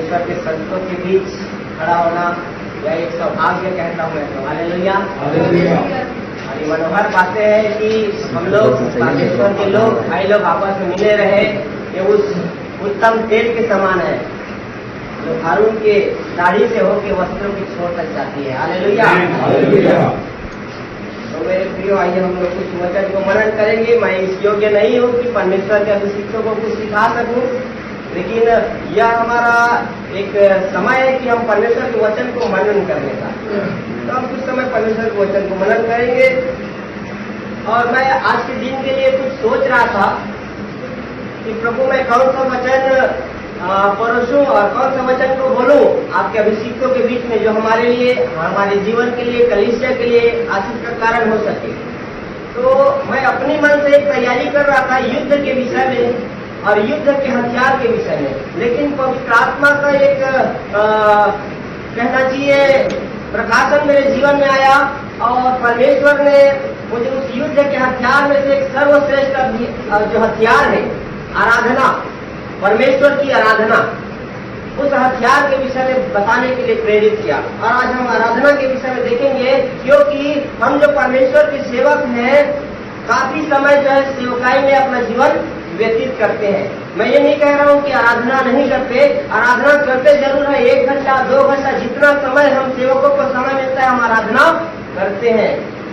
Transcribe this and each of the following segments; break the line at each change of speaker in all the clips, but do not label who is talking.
परमेश्वर के संतों के बीच खड़ा होना यह एक सौभाग्य कहता हूँ मैं तो। हालेलुया। और ये मनोहर बातें हैं कि हम लोग परमेश्वर के लोग भाई लोग आपस में मिले रहे, ये उस उत्तम तेल के समान है जो हारून के दाढ़ी से होके वस्त्रों की छोर तक जाती है। हालेलुया। तो मेरे प्रियो, आइए हम लोग कुछ वचन को मनन करेंगे। मैं इस योग्य नहीं हूँ कि परमेश्वर के अभिषिक्तों को कुछ सिखा सकूं, लेकिन यह हमारा एक समय है कि हम परमेश्वर के वचन को मनन करने का। तो हम कुछ समय परमेश्वर के वचन को मनन करेंगे। और मैं आज के दिन के लिए कुछ सोच रहा था कि प्रभु मैं कौन सा वचन परोसूं और कौन सा वचन को बोलूं आपके अभिषिक्तों के बीच में, जो हमारे लिए, हमारे जीवन के लिए, कलीसिया के लिए आशीष का कारण हो सके। तो मैं अपनी मन से एक तैयारी कर रहा था युद्ध के विषय में और युद्ध के हथियार के विषय में, लेकिन पवित्र आत्मा का एक कहना चाहिए प्रकाशन मेरे जीवन में आया और परमेश्वर ने मुझे उस युद्ध के हथियार में से एक सर्वश्रेष्ठ जो हथियार है, आराधना, परमेश्वर की आराधना, उस हथियार के विषय में बताने के लिए प्रेरित किया। और आज हम आराधना के विषय में देखेंगे, क्योंकि हम जो परमेश्वर के सेवक हैं काफी समय जो है सेवकाई में अपना जीवन व्यतीत करते हैं। मैं ये नहीं कह रहा हूँ कि आराधना नहीं करते, आराधना करते जरूर है। 1 घंटा 2 घंटा जितना समय हम सेवकों को समय मिलता है हम आराधना करते हैं,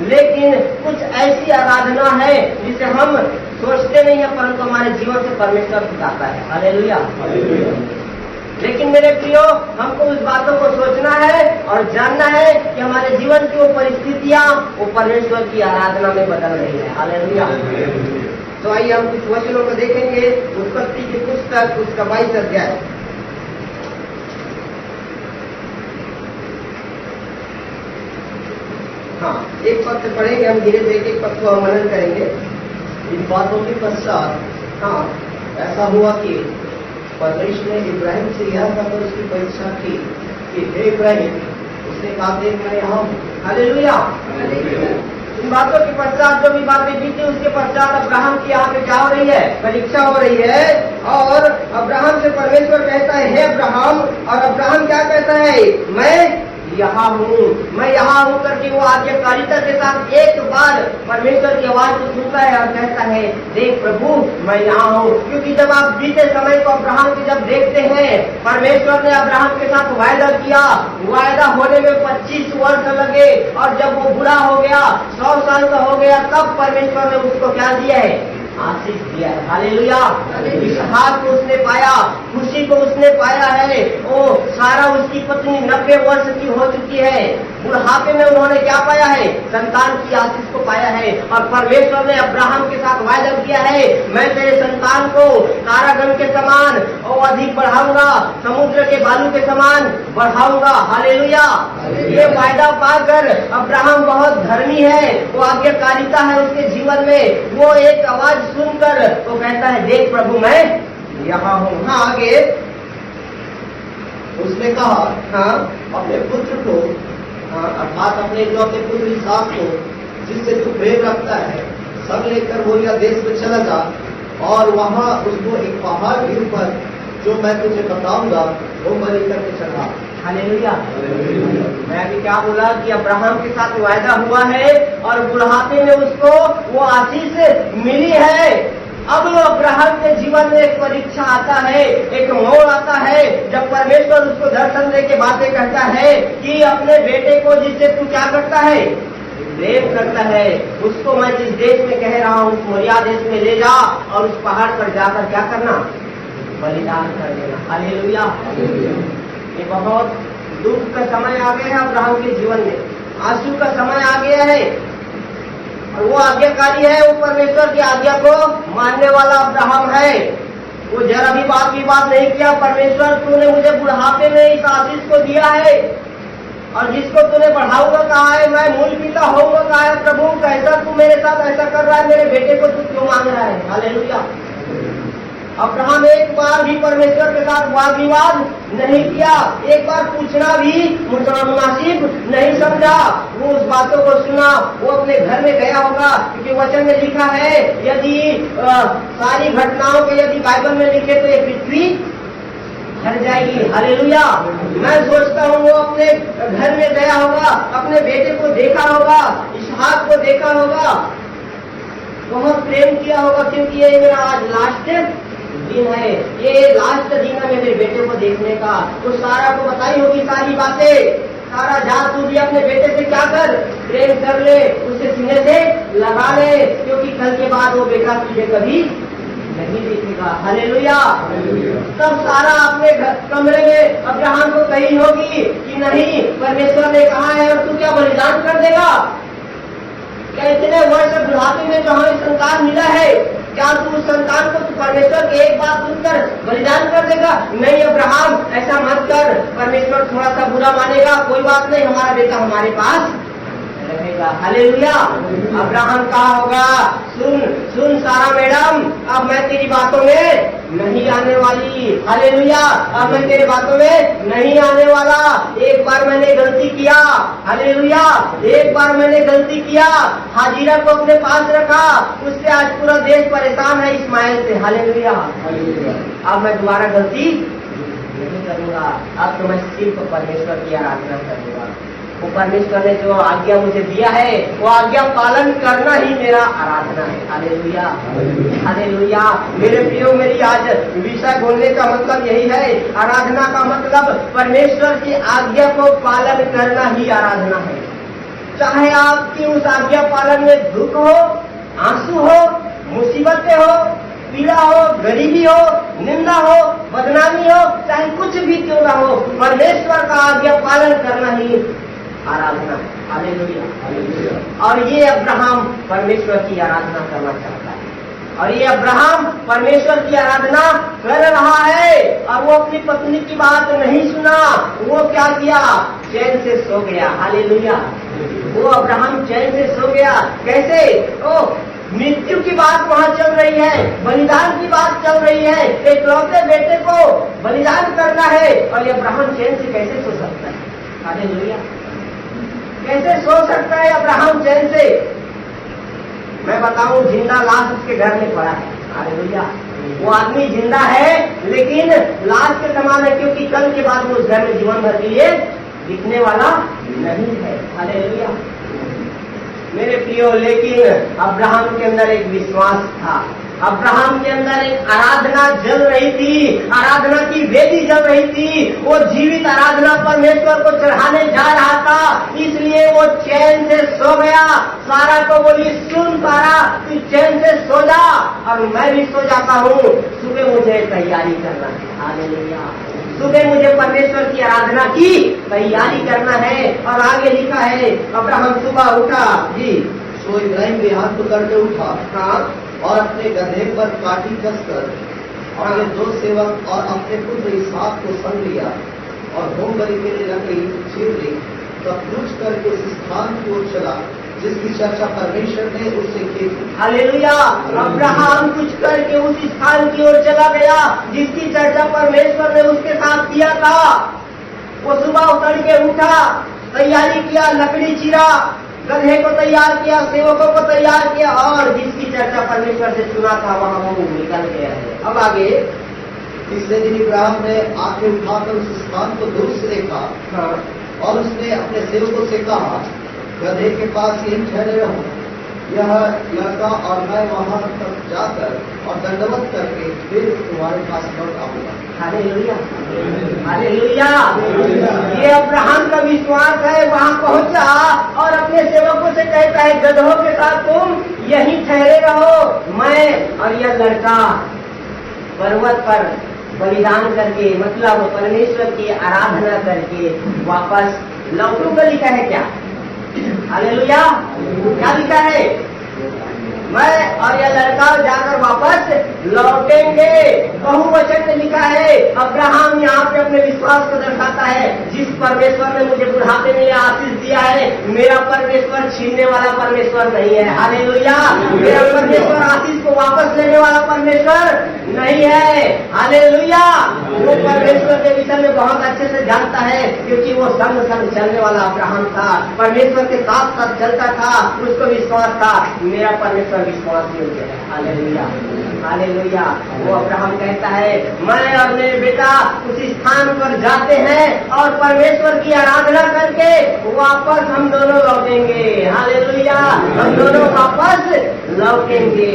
लेकिन कुछ ऐसी आराधना है जिसे हम सोचते नहीं है, परंतु हमारे जीवन से परमेश्वर सिखाता है। हालेलुया। लेकिन मेरे प्रियो, हमको उस बातों को सोचना है और जानना है कि हमारे जीवन की वो परिस्थितियां वो परमेश्वर की आराधना में बदल रही है। हालेलुया। तो आइए हम कुछ वचनों को देखेंगे। उत्पत्ति की पुस्तक उसका 22 अध्याय। हाँ, एक पद से पढ़ेंगे हम, धीरे धीरे एक पद को हम मनन करेंगे। इन बातों के पश्चात हाँ ऐसा हुआ कि परमेश्वर ने इब्राहिम से यह कहकर उसकी परीक्षा की कि हे इब्राहिम, उसने कहा देख मैं यहाँ हूँ। हालेलुया। इन बातों के पश्चात जो भी बातें की थी उसके पश्चात अब्राहम की यहाँ पे क्या हो रही है? परीक्षा हो रही है। और अब्राहम से परमेश्वर कहता है हे अब्राहम, और अब्राहम क्या कहता है? मैं यहाँ हूँ, मैं यहाँ हूँ करके वो आज्ञाकारिता के साथ एक बार परमेश्वर की आवाज को सुनता है और कहता है देख प्रभु मैं यहाँ हूँ। क्योंकि जब आप बीते समय को अब्राहम के जब देखते हैं, परमेश्वर ने अब्राहम के साथ वायदा किया, वायदा होने में 25 वर्ष लगे, और जब वो बुरा हो गया, 100 साल का हो गया, तब परमेश्वर ने उसको क्या दिया है? आशीष दिया है। हालेलुया। इसहाक को उसने पाया, खुशी को उसने पाया है। ओ सारा उसकी पत्नी 90 वर्ष की हो चुकी है, बुढ़ापे में उन्होंने क्या पाया है? संतान की आशीष को पाया है। और परमेश्वर ने अब्राहम के साथ वायदा किया है मैं तेरे संतान को तारागण के समान और अधिक बढ़ाऊंगा, समुद्र के बालू के समान बढ़ाऊंगा। हालेलुया। ये वायदा पाकर अब्राहम बहुत धर्मी है, वो आज्ञाकारिता है उसके जीवन में। वो एक आवाज सुनकर वो कहता है देख प्रभु मैं यहाँ हूँ। हाँ, आगे उसने कहा हाँ अपने पुत्र को, अर्थात अपने इकलौते पुत्र इसहाक को जिससे तू प्रेम रखता है, सब लेकर मोरिया देश में चला जा और वहाँ उसको एक पहाड़ के ऊपर जो मैं तुझे बताऊंगा वो बलि करके चढ़ा। हालेलुया। मैं अभी क्या बोला कि अब्राहम के साथ वायदा हुआ है और बुढ़ापे में उसको वो आशीष मिली है। अब अब्राहम के जीवन में एक परीक्षा आता है, एक मोड़ आता है, जब परमेश्वर उसको दर्शन दे के बातें कहता है कि अपने बेटे को जिससे तू क्या करता है? प्रेम करता है, उसको मैं जिस देश में कह रहा हूँ उस मोरिया देश में ले जा और उस पहाड़ पर जाकर क्या करना? बलिदान कर देना। हालेलुया। ये बहुत दुख का समय आ गया है अब्राहम के जीवन में, आंसू का समय आ गया है। और वो आज्ञाकारी है, वो परमेश्वर की आज्ञा को मानने वाला अब्राहम है। वो जरा भी बात विवाद नहीं किया। परमेश्वर तूने मुझे बुढ़ापे में इस आशीष को दिया है और जिसको तूने बढ़ाऊंगा कहा है, मैं मूल पिता होऊंगा कहा है। प्रभु कैसा तू मेरे साथ ऐसा कर रहा है? मेरे बेटे को तू क्यों मांग रहा है? हालेलुया। अब्राहम एक बार भी परमेश्वर के साथ वाद विवाद नहीं किया, एक बार पूछना भी मुनासिब नहीं समझा। वो उस बातों को सुना, वो अपने घर में गया होगा, क्योंकि वचन में लिखा है यदि सारी घटनाओं को यदि बाइबल में लिखे तो ये पृथ्वी भर जाएगी। हालेलुया। मैं सोचता हूँ वो अपने घर में गया होगा, अपने बेटे को देखा होगा, इसहाक को देखा होगा, बहुत प्रेम किया होगा, क्योंकि ये मेरा आज लास्ट दिन है, ये लास्ट दिन है मेरे बेटे को देखने का। तो सारा को बताई होगी सारी बातें। सारा जा तू भी अपने बेटे से क्या कर, प्रेम कर ले, उसे सीने से लगा ले, क्योंकि कल के बाद वो बेटा तुझे कभी नहीं देखेगा। हालेलुया। तब सारा अपने कमरे में अब्राहम को कही होगी कि नहीं, परमेश्वर ने कहा है और तू क्या बलिदान कर देगा? क्या इतने वर्ष बुढ़ापे में जो हमें संतान मिला है, क्या तू उस संतान को तू परमेश्वर की एक बात सुनकर बलिदान कर देगा? नहीं अब्राहम, ऐसा मत कर, परमेश्वर थोड़ा सा बुरा मानेगा, कोई बात नहीं, हमारा बेटा हमारे पास रहेगा। हालेलुया। अब्राहम कहा होगा, सुन सुन सारा मैडम, अब मैं तेरी बातों में नहीं आने वाली। हालेलुया। अब मैं तेरे बातों में नहीं आने वाला। एक बार मैंने गलती किया। हालेलुया। एक बार मैंने गलती किया, हाजिरा को अपने पास रखा, उससे आज पूरा देश परेशान है इस्माइल से। हालेलुया। अब मैं दोबारा गलती नहीं करूंगा। अब तो मैं सिर्फ परमेश्वर की आराधना करूंगा। वो परमेश्वर ने जो आज्ञा मुझे दिया है, वो आज्ञा पालन करना ही मेरा आराधना है। हालेलुया। हालेलुया। मेरे प्रियो, मेरी आज विषय बोलने का मतलब यही है, आराधना का मतलब परमेश्वर की आज्ञा को पालन करना ही आराधना है। चाहे आपकी उस आज्ञा पालन में दुख हो, आंसू हो, मुसीबतें हो, पीड़ा हो, गरीबी हो, निंदा हो, बदनामी हो, चाहे कुछ भी क्यों ना हो, परमेश्वर का आज्ञा पालन करना ही आराधना। हालेलुया। और ये अब्राहम परमेश्वर की आराधना करना चाहता है, और ये अब्राहम परमेश्वर की आराधना कर रहा है। और वो अपनी पत्नी की बात नहीं सुना, वो क्या किया, चैन से सो गया। हालेलुया। वो अब्राहम चैन से सो गया। कैसे? मृत्यु की बात वहाँ चल रही है, बलिदान की बात चल रही है, एकलौते बेटे को बलिदान करना है, और ये अब्राहम चैन से कैसे सो सकता है? हालेलुया। कैसे सो सकता है अब्राहम चैन से? मैं बताऊं, जिंदा लाश उसके घर में पड़ा है। हालेलुया। वो आदमी जिंदा है, लेकिन लाश के समान है, क्योंकि कल के बाद वो उस घर में जीवन भर के लिए दिखने वाला नहीं है। हालेलुया। मेरे प्रियो, लेकिन अब्राहम के अंदर एक विश्वास था, अब्राहम के अंदर एक आराधना जल रही थी, आराधना की वेदी जल रही थी। वो जीवित आराधना परमेश्वर को चढ़ाने जा रहा था, इसलिए वो चैन से सो गया। सारा को बोली, सुन सारा, तू चैन से सो जा, और मैं भी सो जाता हूँ। सुबह मुझे तैयारी करना है। हालेलुया। सुबह मुझे परमेश्वर की आराधना की तैयारी करना है। और आगे लिखा है, अब्राहम सुबह उठा जी,
सो इब्राहिम भी हाथ पकड़कर उठा,
हाँ,
और अपने गधे पर काठी कसकर अपने दो सेवक और अपने पुत्र इसहाक को संग लिया, और होम बलि के लिए लकड़ी छीन ली, तब कूच करके उस स्थान की ओर चला जिसकी चर्चा परमेश्वर ने उससे की थी।
हालेलुया। अब्राहम कुछ करके उस स्थान की ओर चला गया जिसकी चर्चा परमेश्वर ने उसके साथ किया था। वो सुबह उतर के उठा, तैयारी किया, लकड़ी चीरा, गधे को तैयार किया, सेवकों को तैयार किया, और जिसकी चर्चा परमेश्वर से सुना था वहां वो निकल गया है। अब आगे,
तीसरे दिन इब्राहिम ने आंखें उठाकर उस स्थान को दूर से देखा,
हाँ,
और उसने अपने सेवकों से कहा, गधे के पास यहीं ठहरे रहो, यह लड़का और मैं वहां तक जाकर और दंडवत करके फिर तुम्हारे पास लौट आऊंगा।
हालेलुया। हालेलुया। ये अब्राहम का विश्वास है। वहां पहुंचा और अपने सेवकों से कहता है, गधों के साथ तुम यहीं ठहरे रहो, मैं और यह लड़का पर्वत पर बलिदान करके, मतलब परमेश्वर की आराधना करके वापस लौटूंगा। लिखा है क्या? हालेलुया। क्या लिखा है? मैं और यह लड़का जाकर वापस लौटेंगे। बहुवचन में लिखा है। अब्राहम यहाँ पे अपने विश्वास को दर्शाता है, जिस परमेश्वर ने मुझे बुढ़ापे में आशीष दिया है, मेरा परमेश्वर छीनने वाला परमेश्वर नहीं है। हालेलुया। मेरा परमेश्वर आशीष को वापस लेने वाला परमेश्वर नहीं है। हालेलुया। वो परमेश्वर के विषय में बहुत अच्छे से जानता है, क्योंकि वो संग संग चलने वाला अब्राहम था, परमेश्वर के साथ साथ चलता था, उसको विश्वास था, मेरा परमेश्वर विश्वास योग्य है। हालेलुया। हालेलुया। वो अब्राहम कहता है मैं और मेरे बेटा उस स्थान पर जाते हैं और परमेश्वर की आराधना करके वापस हम दोनों लौटेंगे। हालेलुया, हम दोनों वापस लौटेंगे।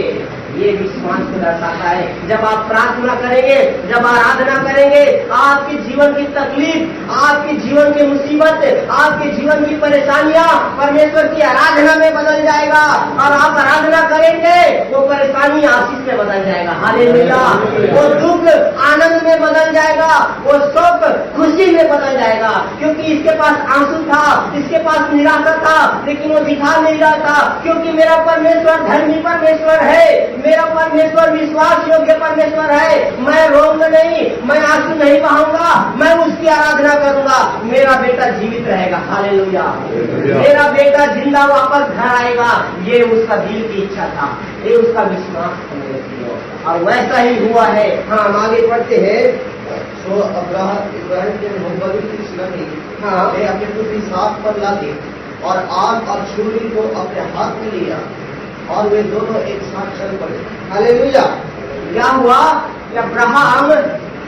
ये विश्वास को दर्शाता है। जब आप प्रार्थना करेंगे, जब आराधना करेंगे, आपके जीवन की तकलीफ, आपके जीवन की मुसीबत, आपके जीवन की परेशानियां परमेश्वर की आराधना में बदल जाएगा और आप आराधना करेंगे, वो परेशानी आशीष में बदल जाएगा। हालेलुया, वो दुख आनंद में बदल जाएगा, वो शोक खुशी में बदल जाएगा। क्योंकि इसके पास आंसू था, इसके पास निराशा था, लेकिन वो दिखा नहीं रहा था, क्योंकि मेरा परमेश्वर धर्मी परमेश्वर है, मेरा परमेश्वर विश्वास योग्य परमेश्वर है। मैं रोऊंगा नहीं, मैं आंसू नहीं बहाऊंगा, मैं उसकी आराधना करूंगा। मेरा बेटा जीवित रहेगा। हालेलुया, मेरा बेटा जिंदा वापस घर आएगा। ये उसका दिल की इच्छा था, ये उसका विश्वास था मेरे प्रियो, और वैसा ही हुआ है। हाँ, हम आगे बढ़ते हैं।
तो इब्राहिम के मोहब्बत की लकड़ी अपने पुत्र इसहाक पर लादी और आग और छुरी को अपने हाथ में लिया और वे दोनों एक साथ चल पड़े।
हालेलुया। क्या हुआ? अब्राहम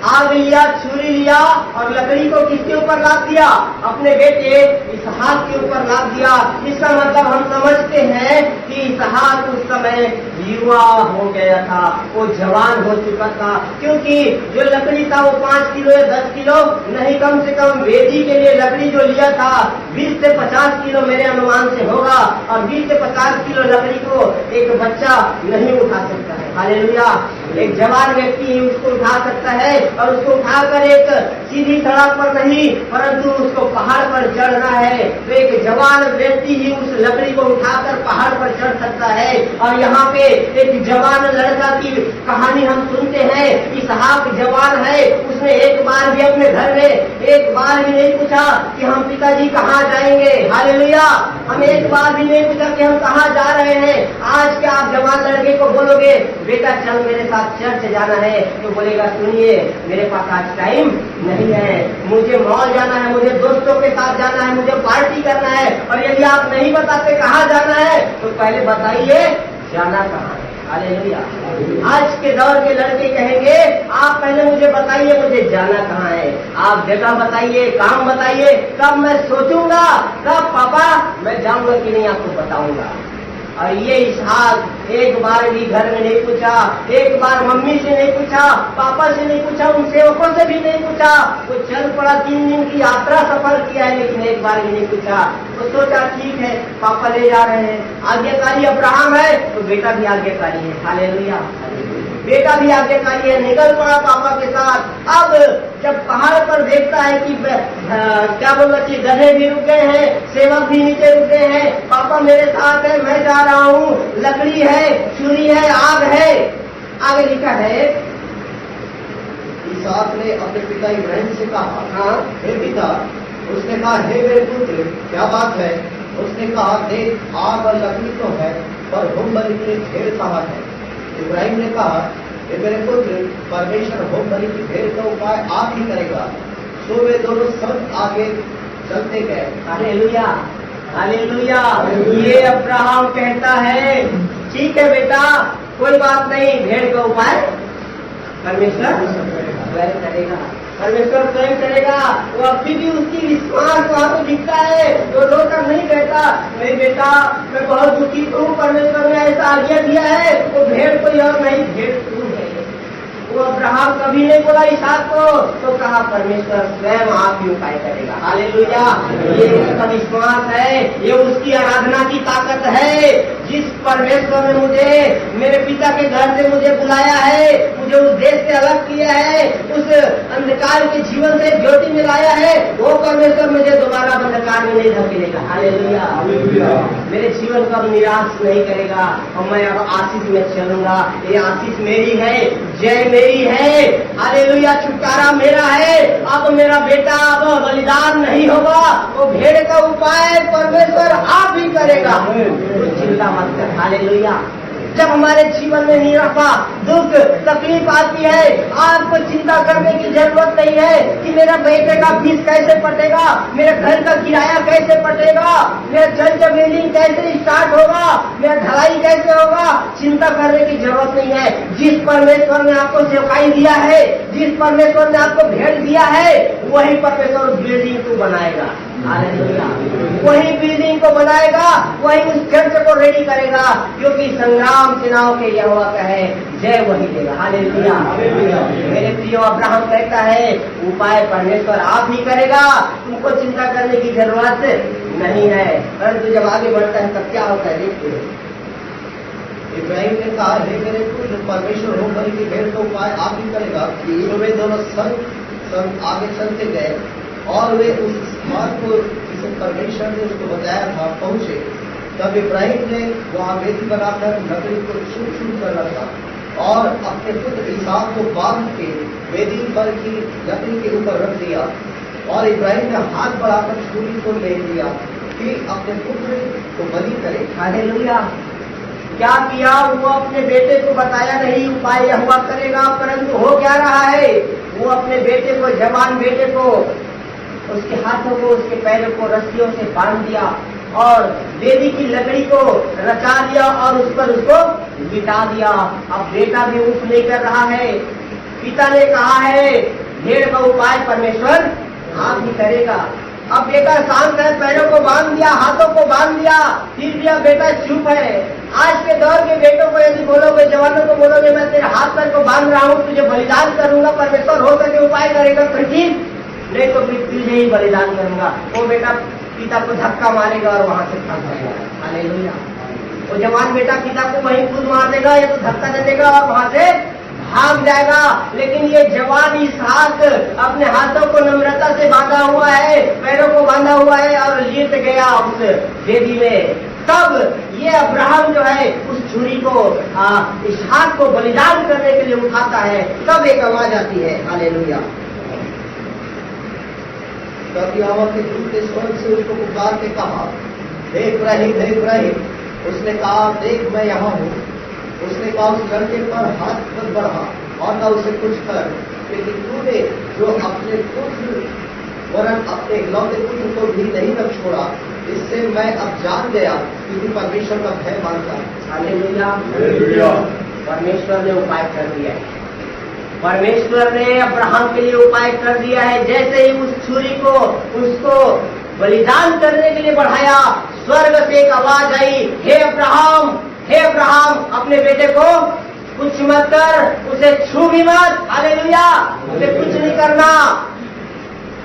आग लिया, छुरी लिया और लकड़ी को किसके ऊपर लाद दिया? अपने बेटे इसहाक के ऊपर लाद दिया। इसका मतलब हम समझते हैं कि इसहाक उस समय युवा हो गया था, वो जवान हो चुका था। क्योंकि जो लकड़ी था वो 5 किलो या 10 किलो नहीं, कम से कम वेदी के लिए लकड़ी जो लिया था 20 से 50 किलो मेरे अनुमान से होगा, और 20 से 50 किलो लकड़ी को एक बच्चा नहीं उठा सकता है। हालेलुया, एक जवान व्यक्ति ही उसको उठा सकता है, और उसको उठाकर एक सीधी सड़क पर नहीं, परंतु उसको पहाड़ पर चढ़ना है, तो एक जवान व्यक्ति ही उस लकड़ी को उठाकर पहाड़ पर चढ़ सकता है। और यहाँ पे एक जवान लड़का की कहानी हम सुनते हैं। इसहाक जवान है, उसने एक बार भी अपने घर में एक बार भी नहीं पूछा कि हम पिताजी कहाँ जाएंगे। हालेलुया, हम एक बार भी नहीं पूछा कि हम कहाँ जा रहे हैं। आज क्या आप जवान लड़के को बोलोगे बेटा चल मेरे साथ चर्च जाना है, तो बोलेगा सुनिए मेरे पास आज टाइम नहीं है, मुझे मॉल जाना है, मुझे दोस्तों के साथ जाना है, मुझे पार्टी करना है। और यदि आप नहीं बताते कहाँ जाना है तो पहले बताइए जाना कहाँ है। हालेलुया, आज के दौर के लड़के कहेंगे आप पहले मुझे बताइए मुझे जाना कहाँ है, आप जगह बताइए, काम बताइए, तब मैं सोचूंगा, तब पापा मैं जाऊंगा कि नहीं आपको बताऊंगा। और ये इसहाक एक बार भी घर में नहीं पूछा, एक बार मम्मी से नहीं पूछा, पापा से नहीं पूछा, उन सेवकों से भी नहीं पूछा। वो चल पड़ा, 3 दिन की यात्रा सफर किया है, लेकिन एक बार भी नहीं पूछा। तो सोचा ठीक है पापा ले जा रहे हैं, आज्ञाकारी अब्राहम है तो बेटा भी आज्ञाकारी है। हालेलुया, बेटा भी आज्ञाकारी है, निकल पड़ा पापा के साथ। अब जब पहाड़ पर देखता है कि क्या बोलना चाहिए, गधे भी रुके हैं, सेवक भी नीचे रुके हैं, पापा मेरे साथ है, मैं जा रहा हूँ, लकड़ी है, छुरी है, आग है। आगे लिखा है
इसहाक ने अपने पिता इब्राहिम से कहा,
हाँ
हे पिता। उसने कहा हे मेरे पुत्र क्या बात है? उसने कहा देख आग और लकड़ी तो है, पर होम बलि के लिए भेड़ कहाँ है? इब्राहिम ने कहा हे मेरे पुत्र परमेश्वर होम बलि की भेड़ का उपाय आप ही करेगा। सो वे दोनों सब आगे चलते गए।
Hallelujah, hallelujah. ये अब्राहम कहता है ठीक है बेटा कोई बात नहीं, भेड़ का उपाय परमेश्वर स्वयं करेगा, परमेश्वर स्वयं करेगा। वो अभी भी उसकी विश्वास वहाँ तो दिखता है, तो रोकर नहीं कहता नहीं बेटा मैं बहुत दुखी हूँ, परमेश्वर ने ऐसा आज्ञा दिया है, वो भेड़ कोई और नहीं, भेड़ तू है। वो अब्राहम कभी नहीं बोला इसहाक को, तो कहा परमेश्वर स्वयं आप ही उपाय करेगा। हालेलुया, ये उसका विश्वास है, ये उसकी आराधना की ताकत है। जिस परमेश्वर ने मुझे मेरे पिता के घर से मुझे बुलाया है, मुझे उस देश से अलग किया है, उस अंधकार के जीवन से ज्योति में लाया है, वो परमेश्वर मुझे दोबारा अंधकार में नहीं धकेलेगा। हालेलुया, मेरे जीवन को अब निराश नहीं करेगा और मैं अब आशीष में चलूंगा। ये आशीष मेरी है, जय मेरी है। हालेलुया, छुटकारा मेरा है। अब मेरा बेटा अब बलिदान नहीं होगा, वो भेड़ का उपाय परमेश्वर आप ही करेगा, तो चिंता मत कर। हालेलुया, जब हमारे जीवन में निराशा, दुख, तकलीफ आती है, आपको चिंता करने की जरूरत नहीं है कि मेरा बेटे का फीस कैसे पटेगा, मेरे घर का किराया कैसे पटेगा, मेरा चर्च बिल्डिंग कैसे स्टार्ट होगा, मेरा ढलाई कैसे होगा। चिंता करने की जरूरत नहीं है। जिस परमेश्वर ने आपको सेवकाई दिया है, जिस परमेश्वर ने आपको भेंट दिया है, वही परमेश्वर उस बिल्डिंग को बनाएगा। हालेलुया। वही बिल्डिंग को बनाएगा, वही उस चर्च को रेडी करेगा, क्योंकि संग्राम सेनाओं के यहोवा का है, जय वही देगा। हालेलुया। मेरे प्रियो, अब्राहम कहता है उपाय परमेश्वर आप ही करेगा, तुमको चिंता करने की जरूरत नहीं है। परंतु जब आगे बढ़ता है तब क्या होता है देखिए।
इब्राहिम ने कहा, हे मेरे पुत्र, परमेश्वर होम बलि की भेंट का उपाय आप ही करेगा। कि वे दोनों संग आगे चलते गए और वे उस स्थान को जिसे परमेश्वर ने उसको बताया था पहुंचे। तब इब्राहिम ने वहां वेदी बनाकर लकड़ी को चूर कर रखा और अपने पुत्र इसहाक को बांध के वेदी पर की लकड़ी के ऊपर रख दिया। और इब्राहिम ने हाथ बढ़ाकर छुरी को ले लिया कि अपने पुत्र को बलि करे।
हालेलुया। क्या किया? वो अपने बेटे को बताया नहीं उपाय यहोवा करेगा, परंतु हो क्या रहा है, वो अपने बेटे को, जवान बेटे को, उसके हाथों को, उसके पैरों को रस्सियों से बांध दिया और वेदी की लकड़ी को रचा दिया और उस पर उसको बिठा दिया। अब बेटा भी उठ नहीं कर रहा है। पिता ने कहा है भेड़ का उपाय परमेश्वर आप ही करेगा। अब बेटा शांत है, पैरों को बांध दिया, हाथों को बांध दिया, फिर भी अब बेटा चुप है। आज के दौर के बेटों को यदि बोलोगे, जवानों को बोलोगे मैं तेरे हाथ पैर को बांध रहा हूँ, तुझे बलिदान करूंगा, परमेश्वर हो सके उपाय करेगा, तो ठीक, नहीं तो फिर तुझे ही बलिदान करूंगा। वो बेटा पिता को धक्का मारेगा और वहां से भाग जाएगा। हालेलुया। वो जवान बेटा पिता को वहीं खुद मार देगा या तो धक्का दे देगा और वहां से भाग जाएगा। लेकिन ये जवान इसहाक अपने हाथों को नम्रता से बांधा हुआ है, पैरों को बांधा हुआ है और लेट गया उस वेदी में। तब ये अब्राहम जो है उस छुरी को इसहाक को बलिदान करने के लिए उठाता है। तब एक आवाज आती है, हालेलुया। तब यहोवा के दूत ने स्वर्ग से उसको पुकार के कहा, हे इब्राहिम, हे इब्राहिम। उसने कहा, देख मैं यहाँ हूँ। उसने कहा, उस लड़के पर हाथ मत बढ़ा और न उसे कुछ कर, लेकिन तूने जो अपने पुत्र वरन अपने इकलौते पुत्र को भी नहीं रख छोड़ा, इससे मैं अब जान गया कि तू परमेश्वर का भय मानता है। हालेलुया। परमेश्वर ने उपाय कर दिया है। परमेश्वर ने अब्राहम के लिए उपाय कर दिया है। जैसे ही उस छुरी को उसको बलिदान करने के लिए बढ़ाया, स्वर्ग से एक आवाज आई, हे अब्राहम, हे अब्राहम, अपने बेटे को कुछ मत कर, उसे छू भी मत। हालेलुया। उसे कुछ नहीं करना।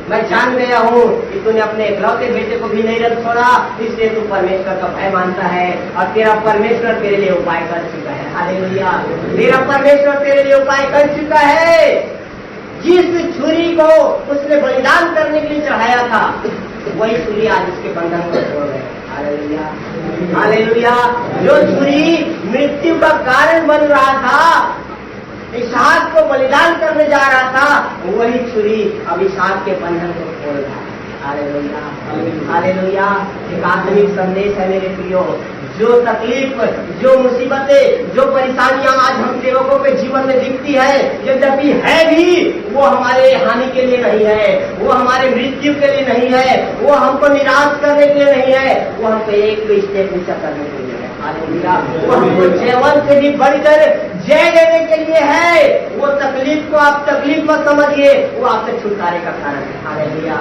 मैं जान गया हूँ कि तूने अपने इकलौते बेटे को भी नहीं रख छोड़ा, इसलिए तू परमेश्वर का भय मानता है और तेरा परमेश्वर तेरे लिए उपाय कर चुका है। हालेलुया। तेरा परमेश्वर तेरे लिए उपाय कर चुका है। जिस छुरी को उसने बलिदान करने के लिए चढ़ाया था, वही छुरी आज उसके बंधन को छोड़ गए। हालेलुया। हालेलुया। जो छुरी मृत्यु का कारण बन रहा था, इसहाक को बलिदान करने जा रहा था, वही छुरी अब इसहाक के बंधन को खोल रहा है। हालेलुया। हालेलुया। एक आत्मिक संदेश है मेरे प्रियो। जो तकलीफ, जो मुसीबतें, जो परेशानियां आज हम सेवकों के जीवन में दिखती है, यद्यपि है भी, वो हमारे हानि के लिए नहीं है, वो हमारे मृत्यु के लिए नहीं है, वो हमको निराश करने के लिए नहीं है, वो हमको एक स्टेप ऊंचा करने के लिए है। हालेलुया। वो हमको जयवंत से भी बढ़कर जय देने के लिए है। वो तकलीफ को आप तकलीफ मत समझिए, वो आपसे छुटकारे का कारण है। हालेलुया।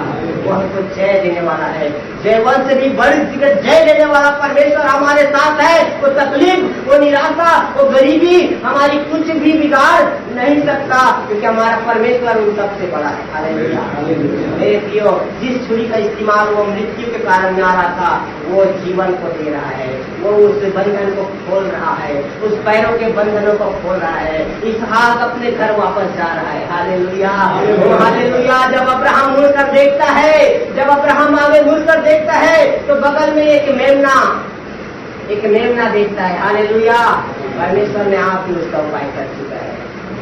वो हमको जय देने वाला है। जयवंत से भी बढ़कर जय देने वाला परमेश्वर हमारे साथ है। वो तकलीफ, वो निराशा, वो गरीबी हमारी कुछ भी बिगाड़ नहीं सकता, क्योंकि हमारा परमेश्वर उन सबसे बड़ा है। हालेलुया। मेरे प्रियो, जिस छुरी का इस्तेमाल वो मृत्यु के कारण में आ रहा था, वो जीवन को दे रहा है, वो उस बंधन को खोल रहा है, उस पैरों के बंधनों को खोल रहा है। इसहाक अपने घर वापस जा रहा है। हालेलुया। हालेलुया। जब अब्राहम मुड़कर देखता है, जब अब्राहम आगे मुड़कर देखता है, तो बगल में एक मेमना देखता है। हालेलुया। परमेश्वर ने आप ही उसका उपाय कर चुका है।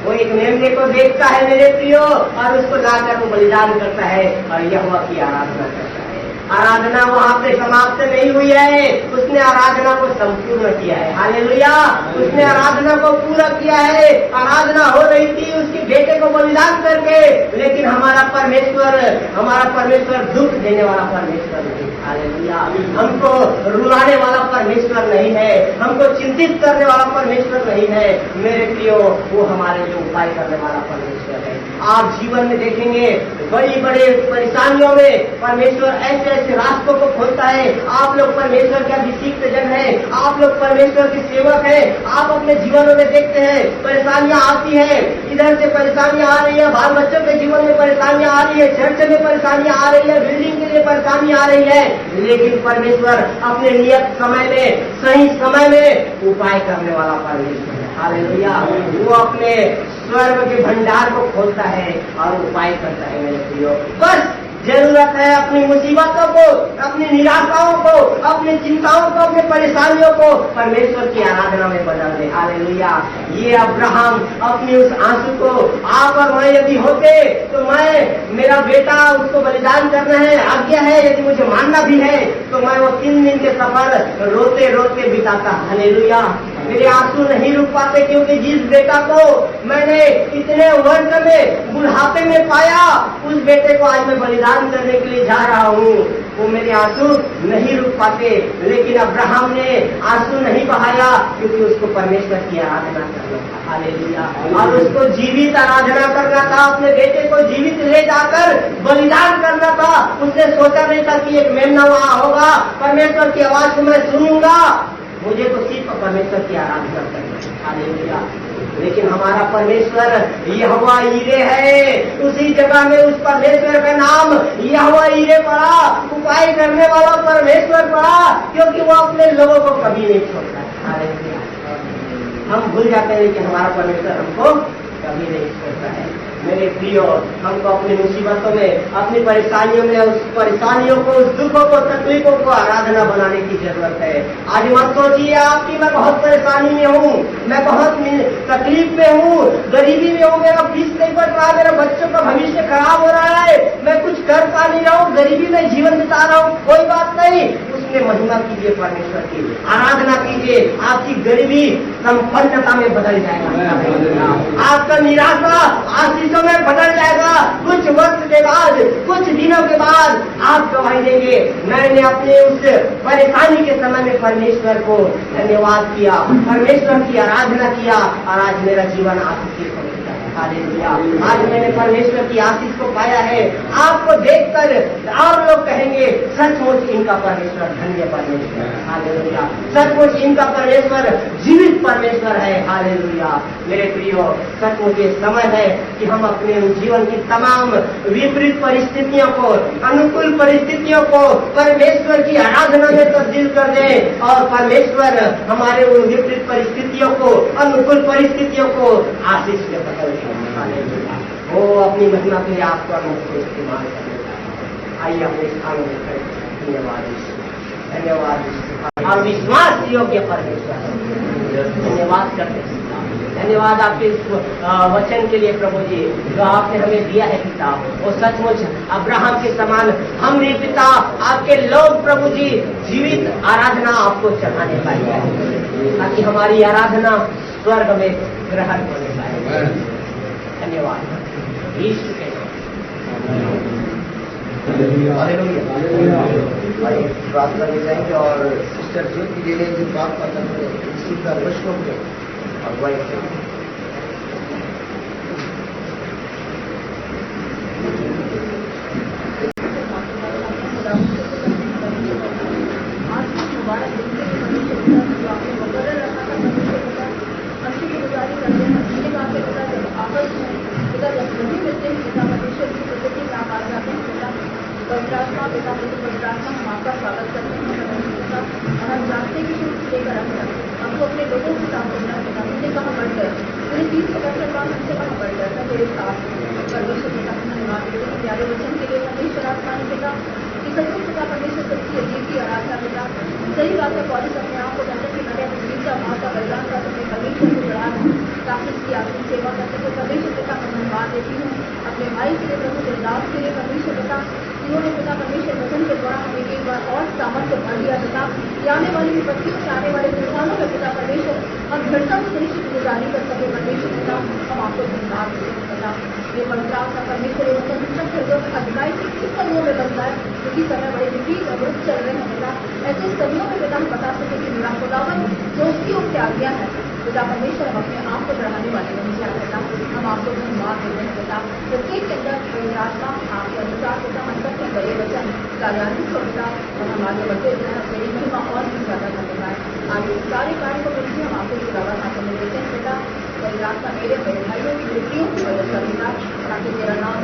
वो एक मेमने को देखता है मेरे प्रियो, और उसको लाकर वो बलिदान करता है और यहोवा की आराधना करता है। आराधना वहाँ पे समाप्त नहीं हुई है, उसने आराधना को संपूर्ण किया है। हालेलुया, उसने आराधना को पूरा किया है। आराधना हो रही थी उसके बेटे को बलिदान करके, लेकिन हमारा परमेश्वर दुख देने वाला परमेश्वर नहीं। हालेलुया, हमको रुलाने वाला परमेश्वर नहीं है, हमको चिंतित करने वाला परमेश्वर नहीं है। मेरे प्रियो, वो हमारे लिए उपाय करने वाला परमेश्वर है। आप जीवन में देखेंगे बड़ी बड़े परेशानियों में परमेश्वर ऐसे ऐसे रास्तों को खोलता है। आप लोग परमेश्वर के अभिषिक्त जन है, आप लोग परमेश्वर के सेवक है। आप अपने जीवनों में देखते हैं परेशानियां आती है, इधर से परेशानियां आ रही है, बाल बच्चों के जीवन में परेशानियां आ रही है, चर्च में परेशानियां आ रही है, बिल्डिंग के लिए परेशानी आ रही है, लेकिन परमेश्वर अपने नियत समय में, सही समय में उपाय करने वाला परमेश्वर है। हालेलुया, वो अपने स्वर्ग के भंडार को खोलता है और उपाय करता है। मेरे प्रियो, बस जरूरत है अपनी मुसीबतों को, अपनी निराशाओं को, अपनी चिंताओं को, अपनी परेशानियों को परमेश्वर की आराधना में बदल दे। हालेलुया, ये अब्राहम अपनी उस आंसू को, आप और मैं यदि होते तो मेरा बेटा उसको बलिदान करना है, आज्ञा है, यदि मुझे मानना भी है तो मैं वो 3 दिन के सफर रोते रोते बिताता। हालेलुया, मेरे आंसू नहीं रुक पाते, क्योंकि जिस बेटा को मैंने इतने वर्ष में बुढ़ापे में पाया, उस बेटे को आज मैं बलिदान करने के लिए जा रहा हूँ, वो मेरे आंसू नहीं रुक पाते। लेकिन अब्राहम ने आंसू नहीं बहाया, क्योंकि उसको परमेश्वर की आराधना करना था। हालेलुया, और उसको जीवित आराधना करना था, अपने बेटे को जीवित ले जाकर बलिदान करना था। उसने सोचा नहीं था कि एक मेमना वहाँ होगा, परमेश्वर की आवाज को मैं सुनूंगा, मुझे तो सिर्फ परमेश्वर की आराधना करनी है। हालेलुया, लेकिन हमारा परमेश्वर यहोवा यीरे है। उसी जगह में उस परमेश्वर का नाम यहोवा यीरे पड़ा, उपाय करने वाला परमेश्वर पड़ा, क्योंकि वो अपने लोगों को कभी नहीं छोड़ता। हालेलुया, हम भूल जाते हैं कि हमारा परमेश्वर हमको कभी नहीं छोड़ता है। मेरे प्रियो, हमको अपनी मुसीबतों में, अपनी परेशानियों में, उस परेशानियों को, उस दुखों को, तकलीफों को आराधना बनाने की जरूरत है। आज मत सोचिए आपकी मैं बहुत परेशानी में हूँ, मैं बहुत तकलीफ में हूँ, गरीबी में हूँ, मेरा फीस नहीं बढ़ रहा, मेरे बच्चों का भविष्य खराब हो रहा है, मैं कुछ कर पा नहीं रहा हूँ, गरीबी में जीवन बिता रहा हूँ। कोई बात नहीं, उसमें महिमा कीजिए, परमेश्वर की आराधना कीजिए, आपकी गरीबी संपन्नता में बदल जाएगा, आपका निराशा आशीषों में बदल जाएगा। कुछ वक्त के बाद, कुछ दिनों के बाद आप गवाही देंगे, मैंने अपने उस परेशानी के समय में परमेश्वर को धन्यवाद किया, परमेश्वर की आराधना किया, और आज मेरा जीवन आशीषित हो गया है। हालेलुया, आज मैंने परमेश्वर की आशीष को पाया है। आपको देखकर और लोग कहेंगे सचमुच इनका परमेश्वर धन्य परमेश्वर है। हालेलुया, सचमुच इनका परमेश्वर जीवित परमेश्वर है। हालेलुया, मेरे प्रियो, सचमुच ये समय है कि हम अपने जीवन की तमाम विपरीत परिस्थितियों को, अनुकूल परिस्थितियों को परमेश्वर की आराधना में तब्दील कर दें, और परमेश्वर हमारे उन विपरीत परिस्थितियों को, अनुकूल परिस्थितियों को आशीष में बदल दें। हालेलुया, वो अपनी महिमा के लिए आपको अनुकूल इस्तेमाल करने। आइए अपने स्थानों में खड़े। धन्यवाद, धन्यवाद, और विश्वास योग्य परमेश्वर, धन्यवाद करते हैं। धन्यवाद आपके इस वचन के लिए प्रभु जी, जो आपने हमें दिया है पिता, वो सचमुच अब्राहम के समान हम भी पिता, आपके लोग प्रभु जी जीवित आराधना आपको चढ़ाने पाए, ताकि हमारी आराधना स्वर्ग में ग्रहण होने पाए। धन्यवाद यीशु के नाम।
बात करनी चाहिए, और सिस्टर ज्योति जी ने जिस बात का सुंदर प्रश्नों को अगुवाई की।
पवित्रात्मा पिता पवित्रात्मा हम आपका स्वागत करते हैं, और हम जानते हैं कि तुम लेकर हमको अपने लोगों के साथ बोलना पिता, तुमने कहा बढ़कर पूरी चीज को करकर काम हमसे कहा बढ़कर था तेरे साथ परमेश्वर पिता धन्यवाद देते हैं प्यारे वचन के लिए। परमेश्वर आत्मा ने पिता कि सचमुच पिता परमेश्वर सच्ची अजीब की आराधना पिता, सही बात है, पौलिस अपने आप को बंधन की नगर का माँ का बलिदान का तुम्हें परमेश्वर को बढ़ाना, ताकि इसकी आपकी सेवा कर सके। परमेश्वर पिता मैं धन्यवाद देती हूँ अपने भाई के लिए, प्रभु देवदास के लिए, परमेश्वर पिता इन्होंने पिता परमेश्वर वचन के द्वारा हमें एक बार और सामर्थ्य भर दिया पिता। आने वाली विपत्तियों से आने वाले तूफानों में पिता परमेश्वर हम घटना सुनिश्चित गुजारी कर सके परमेश्वर पिता, हम आपको धन्यवाद देते हैं पिता। ये पवित्र का परमेश्वर ये वचन सब हृदयों में अधिकाई से किस समूह में बनता है, क्योंकि समय बड़े विपरीत अवरुद्ध चल रहे हैं पिता। ऐसे समूहों में पिता हम बता सके कि मेरा खुदावन जो उसकी उनसे आज्ञा है पिता परमेश्वर, हम अपने आप को बढ़ाने वाले बन जाए पिता। हम आपको धन्यवाद देते हैं पिता। प्रत्येक के अंदर पवित्र आत्मा आपके अनुसार पिता हम सबके बड़े वचन कार्यान्वित हो पिता, और हम आगे बढ़ते हुए हम तेरी महिमा और भी ज्यादा करने पाए। आगे सारे कार्य को मिलकर हम आपको खुदावन हाथों में देते हैं पिता। पवित्र आत्मा मेरे भाइयों की बेटियों की मदद कर पिता, ताकि तेरा नाम